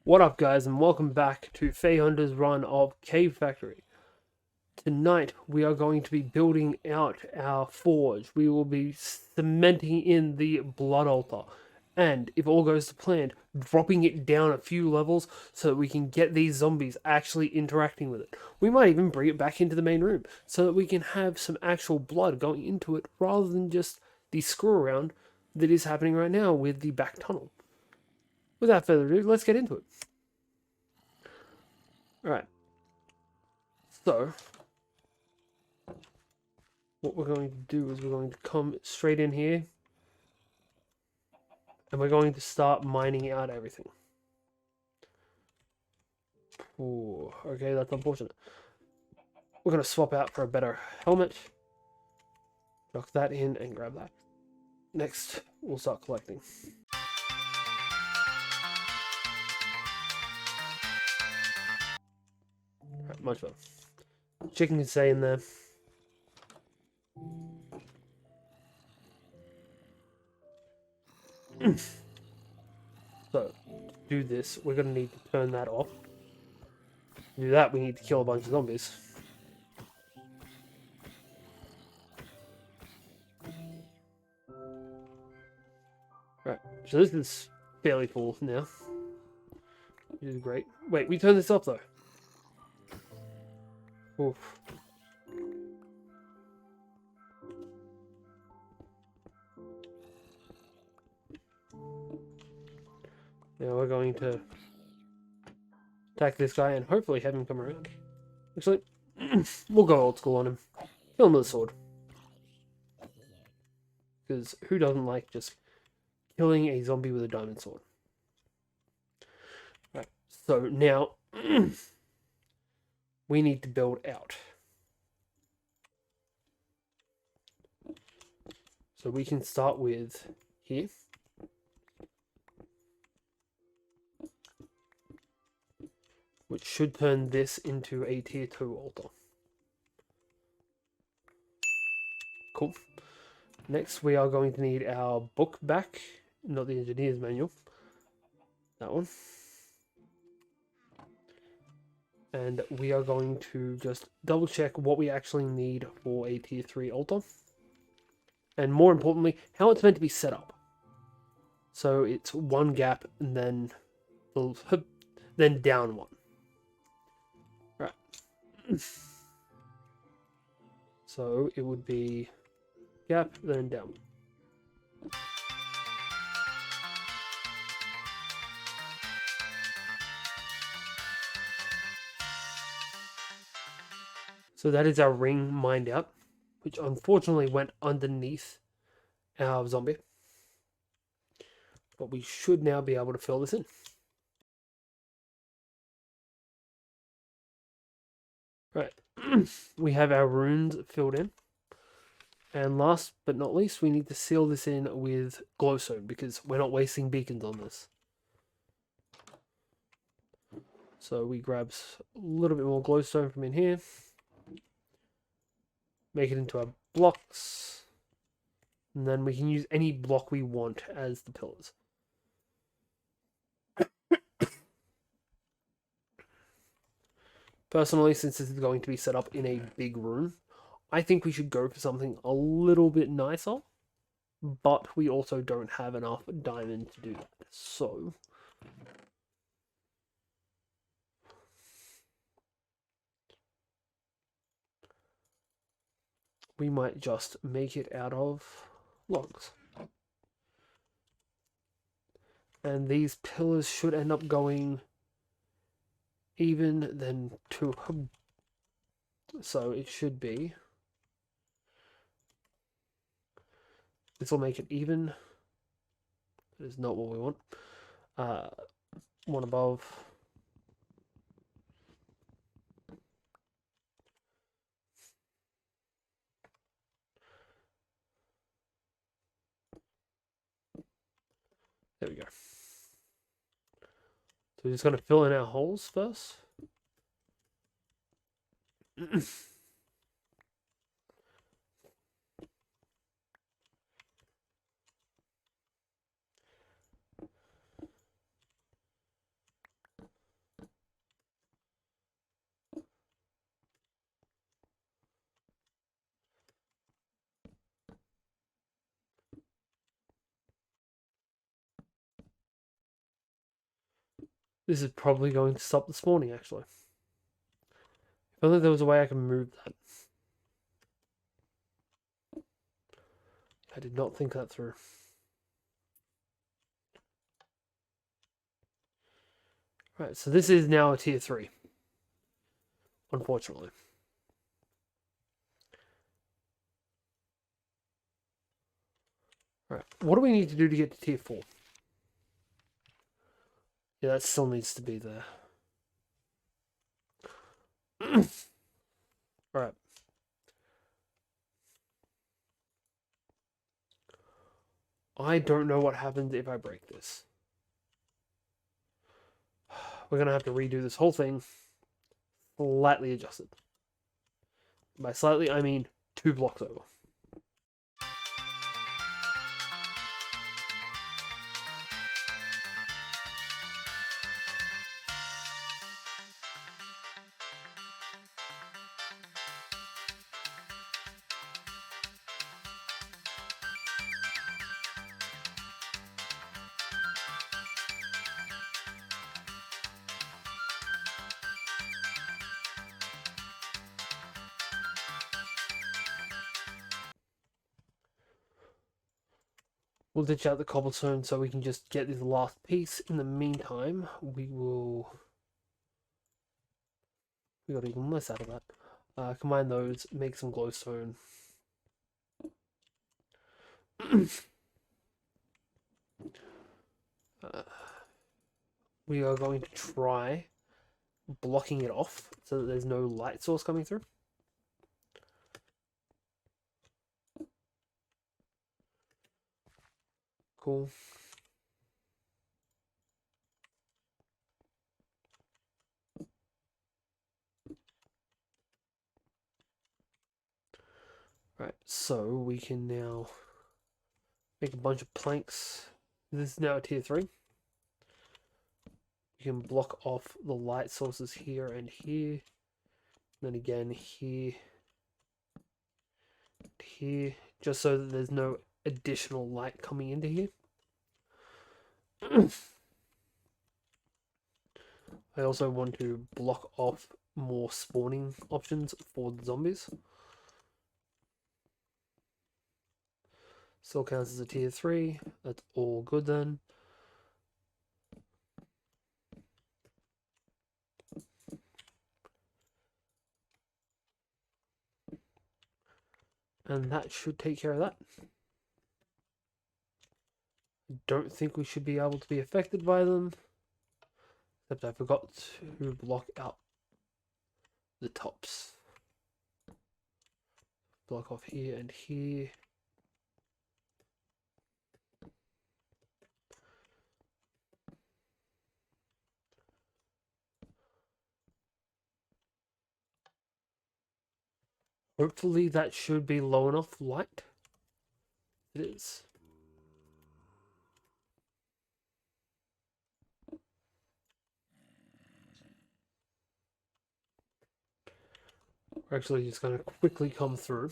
What up, guys, and welcome back to Hunter's run of Cave Factory. Tonight we are going to be building out our forge. We will be cementing in the blood altar, and if all goes to plan, dropping it down a few levels so that we can get these zombies actually interacting with it. We might even bring it back into the main room so that we can have some actual blood going into it rather than just the screw around that is happening right now with the back tunnel. Without further ado, let's get into it. Alright. So, what we're going to do is we're going to come straight in here and we're going to start mining out everything. Ooh, okay, that's unfortunate. We're going to swap out for a better helmet. Knock that in and grab that. Next, we'll start collecting. Right, much better. Chicken can stay in there. So, to do this, we're going to need to turn that off. To do that, we need to kill a bunch of zombies. Right, so this is fairly full now. Which is great. Wait, we turned this off though. Oof. Now we're going to attack this guy and hopefully have him come around. Actually, we'll go old school on him. Kill him with a sword. Because who doesn't like just killing a zombie with a diamond sword? Right, so now we need to build out. So we can start with here. Which should turn this into a tier 2 altar. Cool. Next, we are going to need our book back, not the engineer's manual. That one. And we are going to just double check what we actually need for a tier 3 altar. And more importantly, how it's meant to be set up. So it's one gap and then down one. Right. So it would be gap, then down. So that is our ring mined out, which unfortunately went underneath our zombie. But we should now be able to fill this in. Right, we have our runes filled in. And last but not least, we need to seal this in with glowstone because we're not wasting beacons on this. So we grab a little bit more glowstone from in here. Make it into our blocks. And then we can use any block we want as the pillars. Personally, since this is going to be set up in a big room, I think we should go for something a little bit nicer. But we also don't have enough diamond to do that. So we might just make it out of logs. And these pillars should end up going even then to hub. So it should be. This will make it even. That is not what we want. One above. There we go. So we're just going to fill in our holes first. This is probably going to stop the spawning, actually. If only there was a way I could move that. I did not think that through. Right, so this is now a tier 3. Unfortunately. Right, what do we need to do to get to tier 4? Yeah, that still needs to be there. Alright. I don't know what happens if I break this. We're going to have to redo this whole thing. Slightly adjusted. By slightly, I mean 2 blocks over. We'll ditch out the cobblestone so we can just get this last piece. In the meantime, we got even less out of that. Combine those, make some glowstone. We are going to try blocking it off so that there's no light source coming through. Cool. Right, so we can now make a bunch of planks. This is now a tier 3. You can block off the light sources here and here. And then again here, here, just so that there's no additional light coming into here. I also want to block off more spawning options for the zombies. Still counts as a tier 3. That's all good then. And that should take care of that. I don't think we should be able to be affected by them. Except I forgot to block out the tops. Block off here and here. Hopefully that should be low enough light. It is. We're actually just going to quickly come through.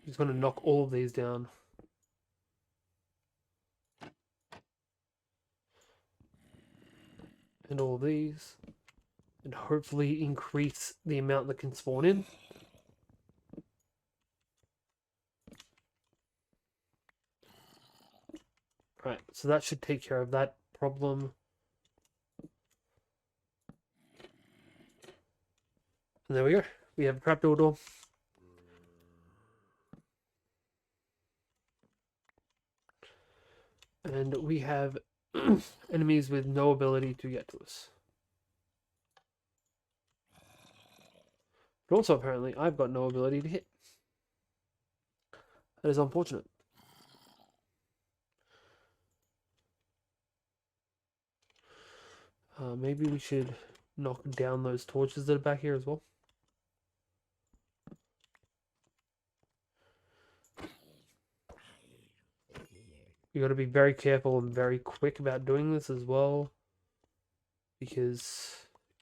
Just going to knock all of these down. And all of these. And hopefully increase the amount that can spawn in. Right, so that should take care of that problem. And there we go. We have a trapdoor door. And we have enemies with no ability to get to us. But also, apparently, I've got no ability to hit. That is unfortunate. Maybe we should knock down those torches that are back here as well. You got to be very careful and very quick about doing this as well. because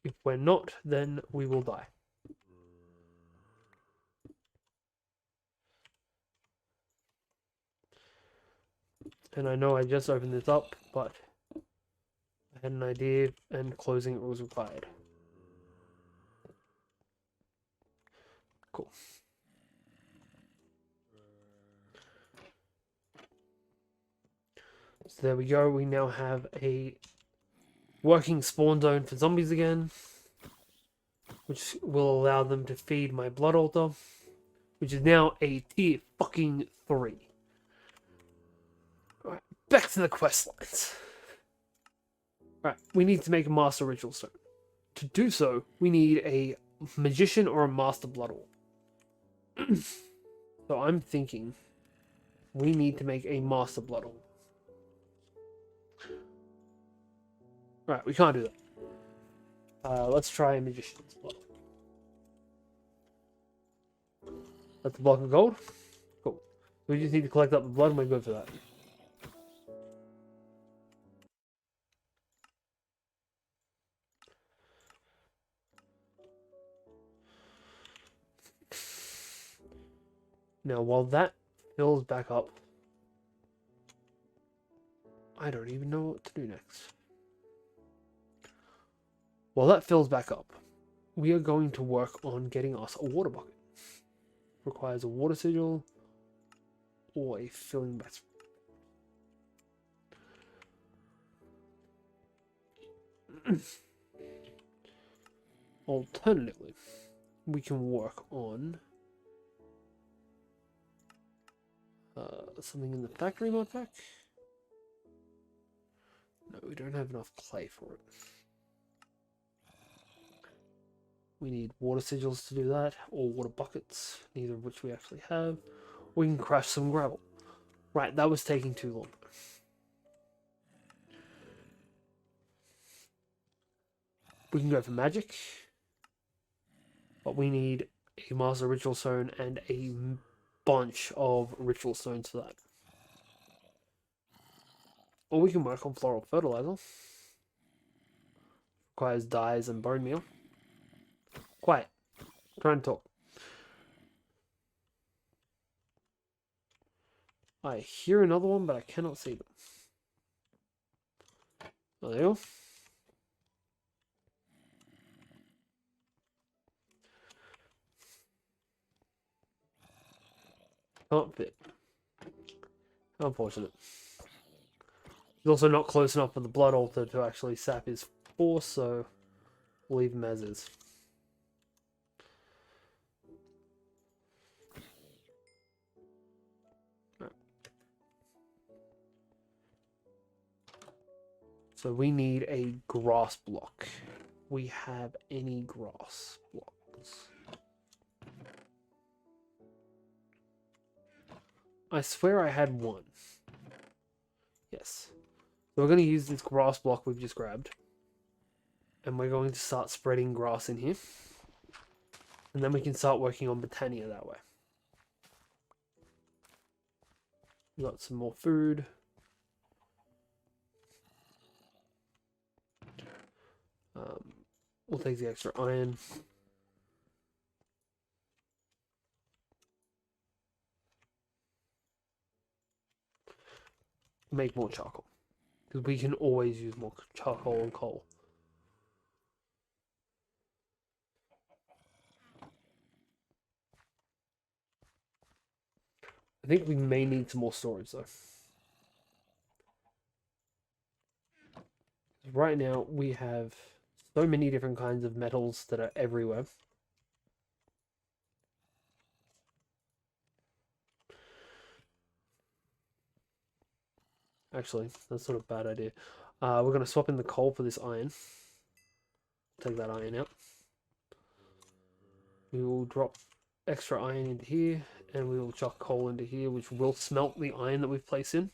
if we're not, then we will die. And I know I just opened this up, but I had an idea and closing it was required. Cool. So there we go. We now have a working spawn zone for zombies again, which will allow them to feed my blood altar, which is now a tier fucking 3. Alright, back to the quest lines. Alright, we need to make a master ritual stone. To do so, we need a magician or a master blood orb. So I'm thinking we need to make a master blood orb. Right, we can't do that. Let's try a magician's blood. That's a block of gold. Cool. We just need to collect up the blood and we're good for that. Now, while that fills back up, I don't even know what to do next. While that fills back up, we are going to work on getting us a water bucket. Requires a water sigil or a filling bath. Alternatively, we can work on something in the factory mod pack. No, we don't have enough clay for it. We need water sigils to do that, or water buckets, neither of which we actually have. We can crush some gravel. Right, that was taking too long. We can go for magic, but we need a master ritual stone and a bunch of ritual stones for that. Or we can work on floral fertilizer. Requires dyes and bone meal. Quiet. Try and talk. I hear another one, but I cannot see them. Oh, there you go. Can't fit. How unfortunate. He's also not close enough for the blood altar to actually sap his force, so we'll leave him as is. Right. So we need a grass block. We have any grass blocks? I swear I had one. Yes. So we're going to use this grass block we've just grabbed. And we're going to start spreading grass in here. And then we can start working on Botania that way. We got some more food. We'll take the extra iron. Make more charcoal. Because we can always use more charcoal and coal. I think we may need some more storage though. Right now we have so many different kinds of metals that are everywhere. Actually, that's not a bad idea. We're going to swap in the coal for this iron. Take that iron out. We will drop extra iron into here, and we will chuck coal into here, which will smelt the iron that we've placed in,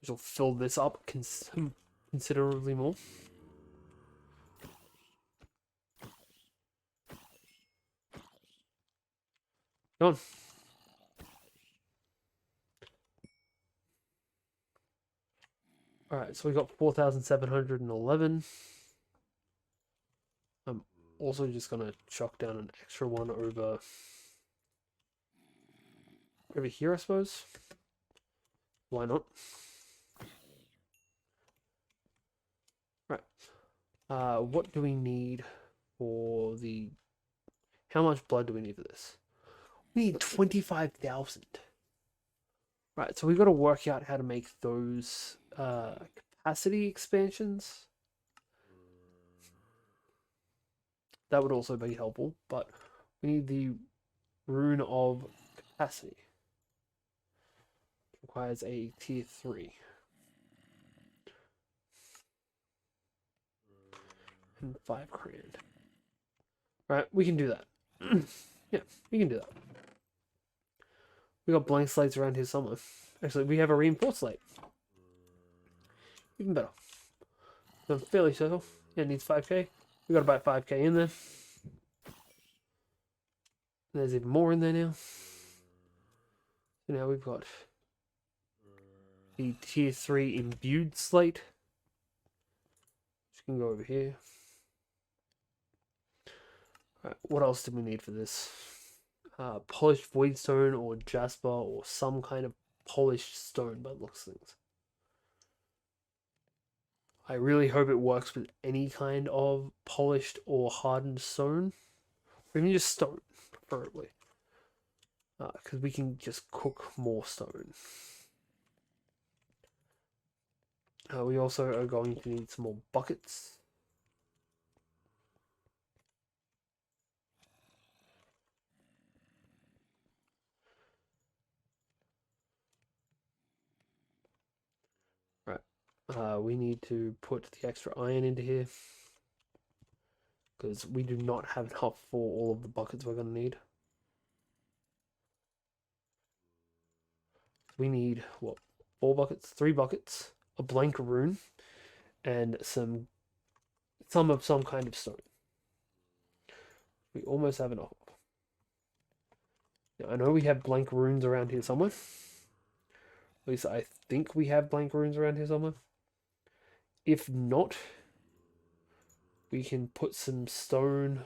which will fill this up considerably more. Go on. Alright, so we got 4,711. also just gonna chuck down an extra one over here, I suppose. Why not? Right. What do we need for the... How much blood do we need for this? We need 25,000. Right, so we've got to work out how to make those capacity expansions. That would also be helpful, but we need the rune of capacity. It requires a tier 3. And 5 grand. Right, we can do that. Yeah, we can do that. We got blank slates around here somewhere. Actually, we have a reinforced slate. Even better. I'm fairly sure. Yeah, it needs 5k. We got about 5k in there. There's even more in there now. So now we've got the tier 3 imbued slate. Which can go over here. Right, what else do we need for this? Polished voidstone or jasper or some kind of polished stone by the looks of things. I really hope it works with any kind of polished or hardened stone. Or even just stone, preferably. Because we can just cook more stone. We also are going to need some more buckets. Right. We need to put the extra iron into here. Because we do not have enough for all of the buckets we're going to need. We need, what, 4 buckets? 3 buckets, a blank rune, and some of some kind of stone. We almost have enough. Now, I know we have blank runes around here somewhere. At least I think we have blank runes around here somewhere. If not, we can put some stone.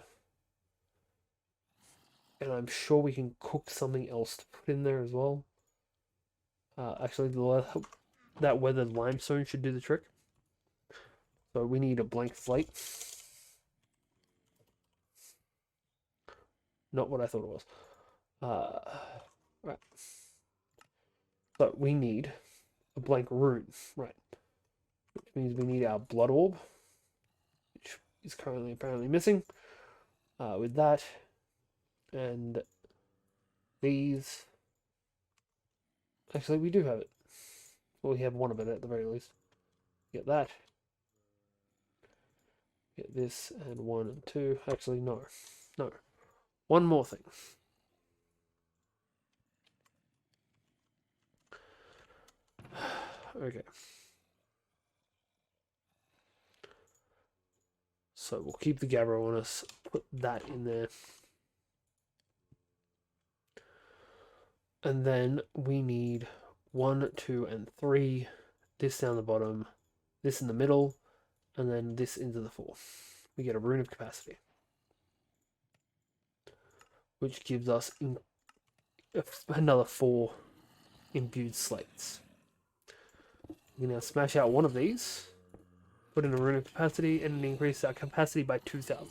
And I'm sure we can cook something else to put in there as well. Actually, that weathered limestone should do the trick. So we need a blank slate. Not what I thought it was. Right. So we need a blank rune, right? Which means we need our blood orb, which is currently apparently missing. With that, and these. Actually, we do have it. Well, we have one of it at the very least. Get that. Get this and 1 and 2. Actually, no. No. One more thing. Okay. So we'll keep the Gabbro on us. Put that in there. And then we need 1, 2, and 3. This down the bottom. This in the middle. And then this into the 4. We get a rune of capacity. Which gives us another 4 imbued slates. We can now smash out one of these. Put in a rune of capacity and increase our capacity by 2,000.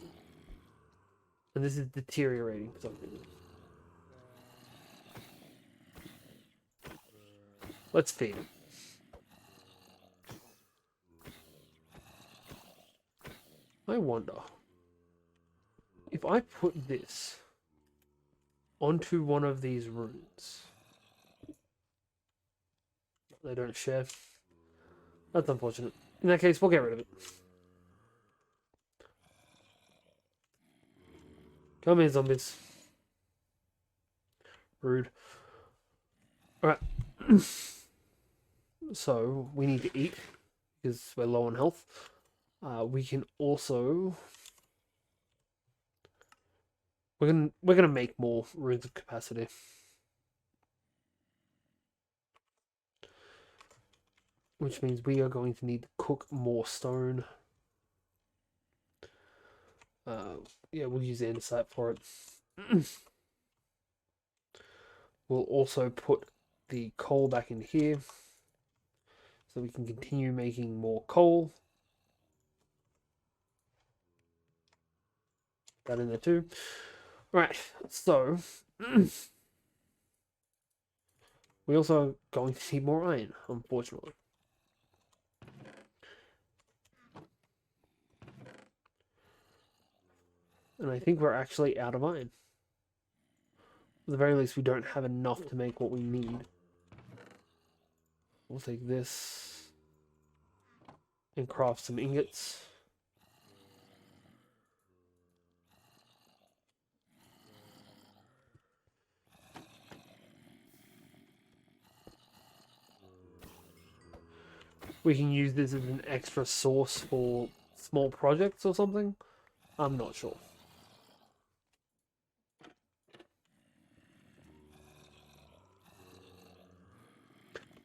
And this is deteriorating for some reason. Let's feed him. I wonder if I put this onto one of these runes. They don't share. That's unfortunate. In that case, we'll get rid of it. Come here, zombies. Rude. Alright. So, we need to eat, because we're low on health. We can also... We're gonna make more runes of capacity. Which means we are going to need to cook more stone. Yeah, we'll use andesite for it. We'll also put the coal back in here so we can continue making more coal. That in there too. Right, so we also are going to need more iron, unfortunately. And I think we're actually out of iron. At the very least, we don't have enough to make what we need. We'll take this and craft some ingots. We can use this as an extra source for small projects or something. I'm not sure.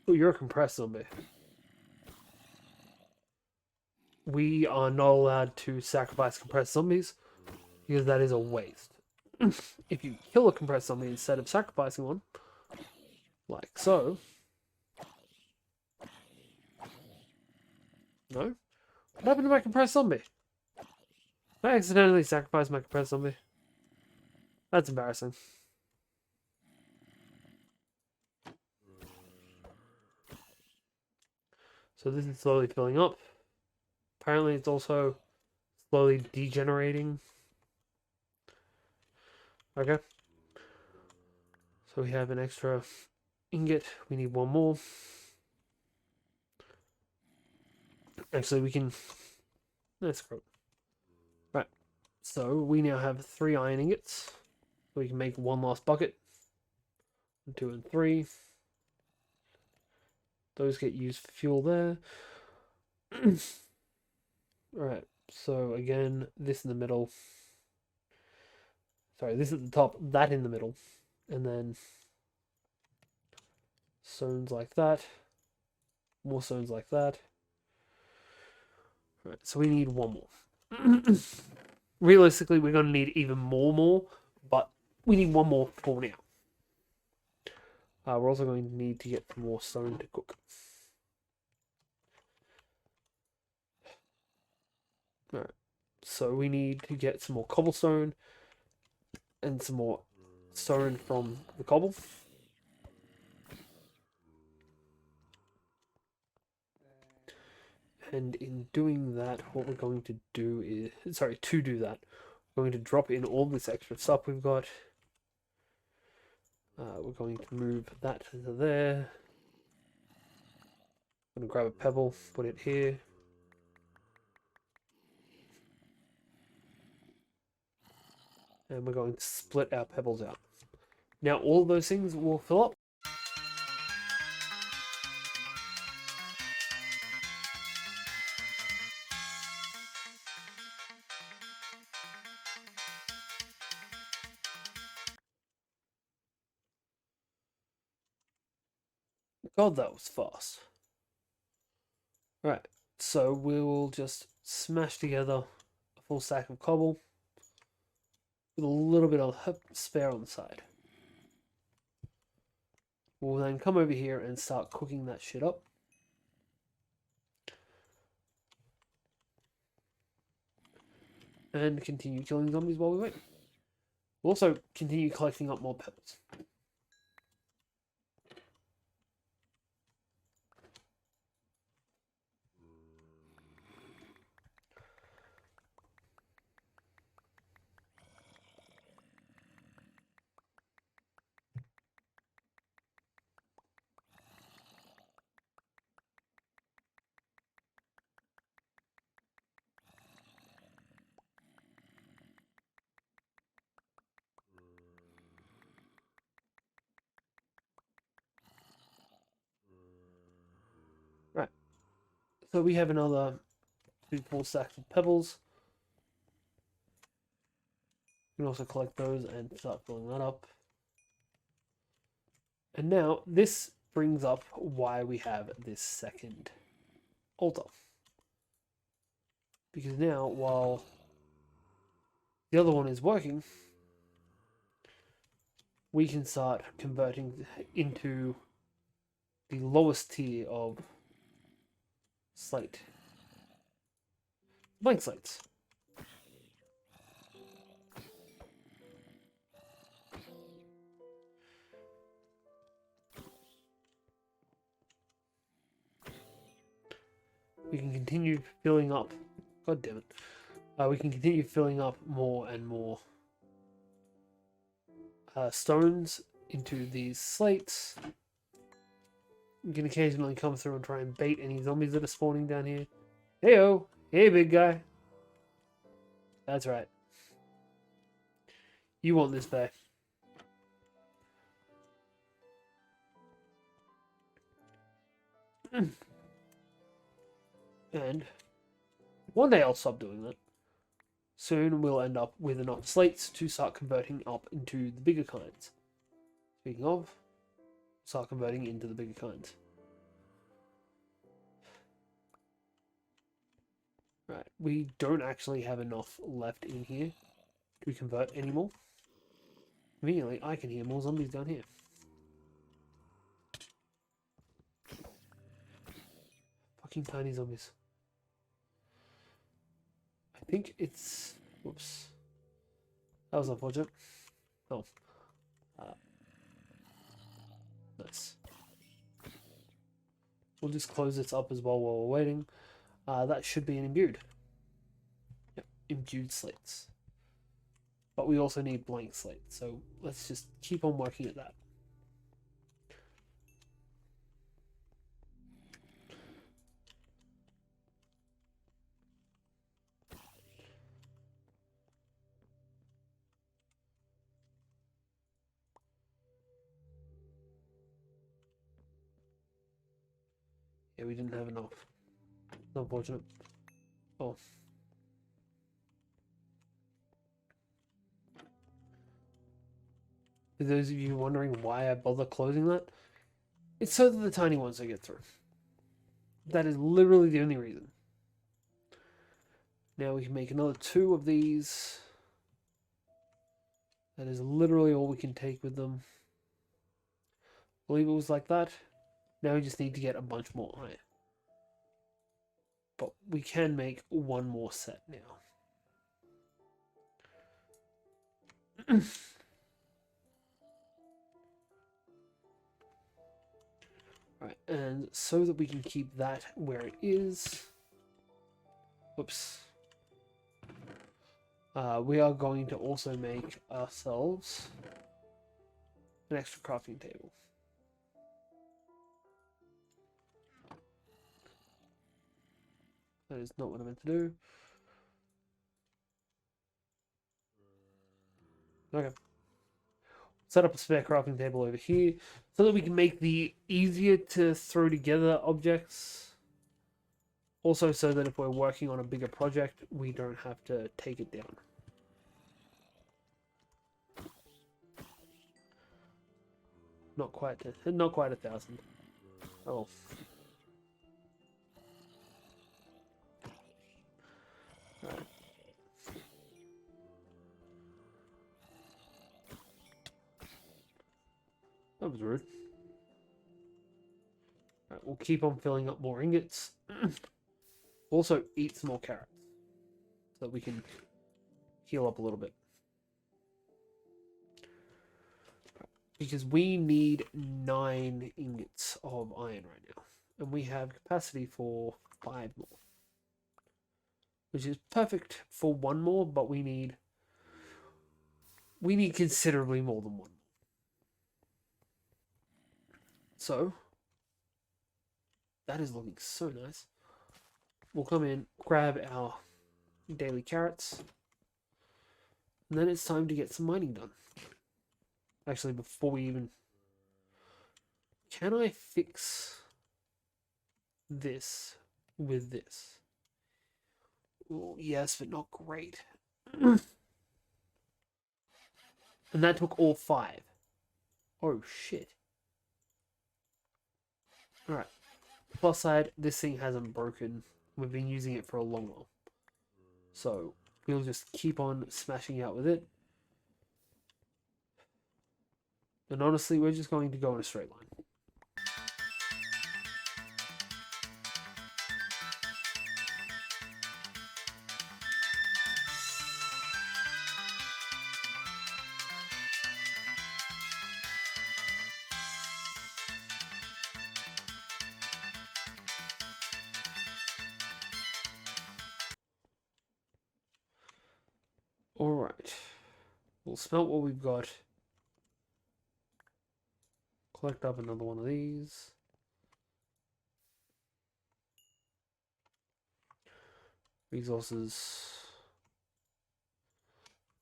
Oh, you're a compressed zombie. We are not allowed to sacrifice compressed zombies because that is a waste. If you kill a compressed zombie instead of sacrificing one, like so. No? What happened to my compressed zombie? I accidentally sacrificed my compressed zombie. That's embarrassing. So this is slowly filling up. Apparently it's also slowly degenerating. Okay. So we have an extra ingot. We need one more. Actually, we can... Let's go. Right. So we now have 3 iron ingots. We can make one last bucket. 1, 2, and 3. Those get used for fuel there. Alright, so again, this in the middle. Sorry, this at the top, that in the middle. And then stones like that. More stones like that. Alright, so we need one more. Realistically, we're going to need even more, but we need one more for now. We're also going to need to get more stone to cook. Alright, so we need to get some more cobblestone and some more stone from the cobble. And in doing that, what we're going to do is, to do that, we're going to drop in all this extra stuff we've got. We're going to move that to there. I'm going to grab a pebble, put it here. And we're going to split our pebbles out. Now all of those things will fill up. God, that was fast. Right, so we will just smash together a full stack of cobble with a little bit of spare on the side. We'll then come over here and start cooking that shit up. And continue killing zombies while we wait. We'll also continue collecting up more pebbles. Right. So we have another 2 full stacks of pebbles. You can also collect those and start filling that up. And now this brings up why we have this second altar. Because now, while the other one is working, we can start converting into the lowest tier of slate. Blank slates. We can continue filling up. God damn it. We can continue filling up more and more stones into these slates. We can occasionally come through and try and bait any zombies that are spawning down here. Heyo! Hey, big guy. That's right. You want this back. And one day I'll stop doing that. Soon we'll end up with enough slates to start converting up into the bigger kinds. Speaking of, start converting into the bigger kinds. Right, we don't actually have enough left in here to convert anymore. Conveniently, I can hear more zombies down here. Fucking tiny zombies. I think it's... Whoops. That was unfortunate. Oh. Nice. We'll just close this up as well while we're waiting. That should be an imbued. Yep, imbued slates. But we also need blank slates, so let's just keep on working at that. Yeah, we didn't have enough. It's unfortunate. Oh. For those of you wondering why I bother closing that, it's so that the tiny ones don't get through. That is literally the only reason. Now we can make another 2 of these. That is literally all we can take with them. I believe it was like that. Now we just need to get a bunch more iron. But we can make 1 more set now. Right, and so that we can keep that where it is, whoops, we are going to also make ourselves an extra crafting table. That is not what I meant to do. Okay. Set up a spare crafting table over here so that we can make the easier to throw together objects. Also so that if we're working on a bigger project, we don't have to take it down. Not quite 1,000. Oh. Right. That was rude. Right, we'll keep on filling up more ingots. Also, eat some more carrots so that we can heal up a little bit. Because we need 9 ingots of iron right now. And we have capacity for 5 more. Which is perfect for 1 more, but we need considerably more than 1. So, that is looking so nice. We'll come in, grab our daily carrots, and then it's time to get some mining done. Actually, before we even... Can I fix this with this? Well, yes, but not great. And that took all 5. Oh, shit. Alright. Plus side, this thing hasn't broken. We've been using it for a long while. So, we'll just keep on smashing out with it. And honestly, we're just going to go in a straight line. Alright. We'll smelt what we've got. Collect up another one of these. Resources.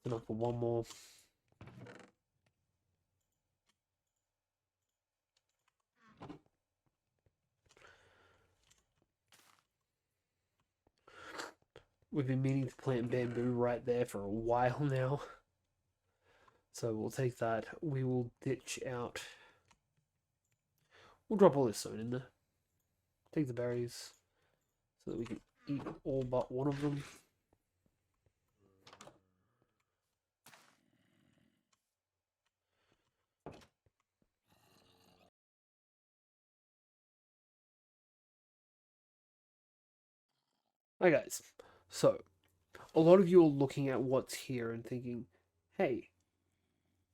Enough for one more. We've been meaning to plant bamboo right there for a while now. So we'll take that. We will ditch out. We'll drop all this stone in there. Take the berries so that we can eat all but one of them. Hi guys. So, a lot of you are looking at what's here and thinking, hey,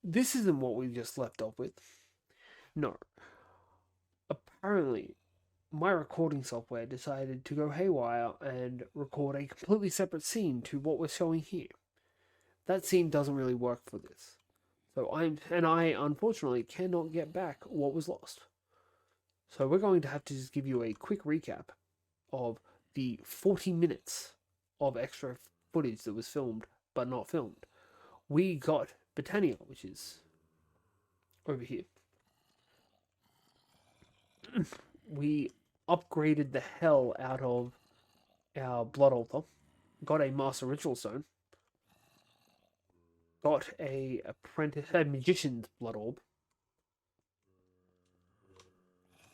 this isn't what we just left off with. No. Apparently, my recording software decided to go haywire and record a completely separate scene to what we're showing here. That scene doesn't really work for this. So I unfortunately cannot get back what was lost. So we're going to have to just give you a quick recap of the 40 minutes of extra footage that was filmed but not filmed. We got Britannia, which is over here. We upgraded the hell out of our blood altar. Got a master ritual stone. Got a magician's blood orb.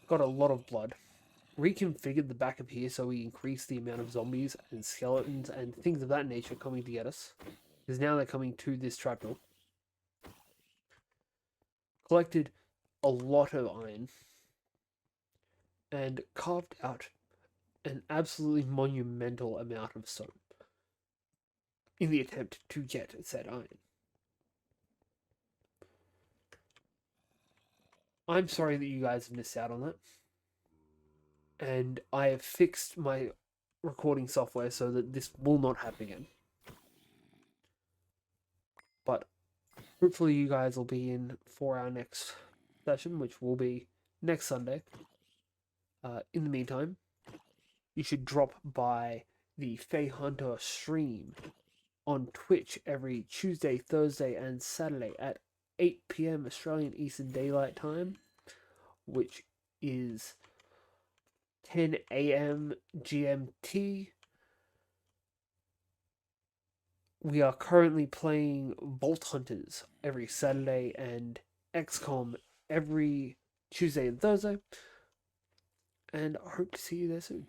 Got a lot of blood. Reconfigured the back of here so we increased the amount of zombies and skeletons and things of that nature coming to get us. Because now they're coming to this trapdoor. Collected a lot of iron. And carved out an absolutely monumental amount of stone. In the attempt to get said iron. I'm sorry that you guys have missed out on that. And I have fixed my recording software so that this will not happen again. But hopefully you guys will be in for our next session, which will be next Sunday. In the meantime, you should drop by the Fae Hunter stream on Twitch every Tuesday, Thursday, and Saturday at 8 PM Australian Eastern Daylight Time, which is 10 AM GMT. We are currently playing Vault Hunters every Saturday and XCOM every Tuesday and Thursday. And I hope to see you there soon.